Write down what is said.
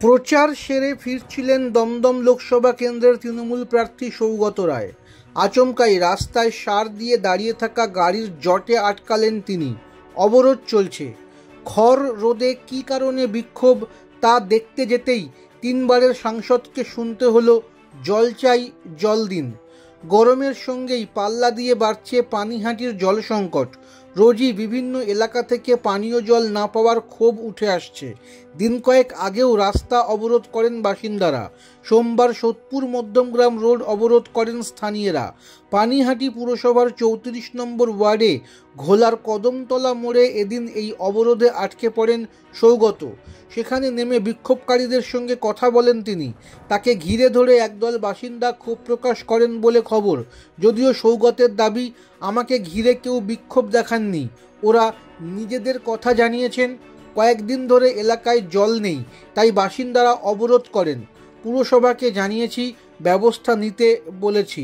প্রচার সেরে ফিরছিলেন দমদম লোকসভা কেন্দ্রের তৃণমূল প্রার্থী সৌগত রায়। আচমকাই রাস্তায় সার দিয়ে দাঁড়িয়ে থাকা গাড়ির জটে আটকালেন তিনি। অবরোধ চলছে। খর রোদে কী কারণে বিক্ষোভ তা দেখতে যেতেই তিনবারের সাংসদকে শুনতে হলো জল চাই, জল দিন। গরমের সঙ্গেই পাল্লা দিয়ে বাড়ছে পানিহাটির জল সংকট। রোজই বিভিন্ন এলাকা থেকে পানীয় জল না পাওয়ার ক্ষোভ উঠে আসছে। দিন কয়েক আগেও রাস্তা অবরোধ করেন বাসিন্দারা। সোমবার সোদপুর মধ্যমগ্রাম রোড অবরোধ করেন স্থানীয়রা। পানিহাটি পুরসভার 34 নম্বর ওয়ার্ডে ঘোলার কদমতলা মোড়ে এদিন এই অবরোধে আটকে পড়েন সৌগত। সেখানে নেমে বিক্ষোভকারীদের সঙ্গে কথা বলেন তিনি। তাকে ঘিরে ধরে একদল বাসিন্দা ক্ষোভ প্রকাশ করেন বলে খবর। যদিও সৌগতের দাবি, আমাকে ঘিরে কেউ বিক্ষোভ দেখাননি, ওরা নিজেদের কথা জানিয়েছেন। কয়েকদিন ধরে এলাকায় জল নেই, তাই বাসিন্দারা অবরোধ করেন। পুরসভাকে জানিয়েছি, ব্যবস্থা নিতে বলেছি।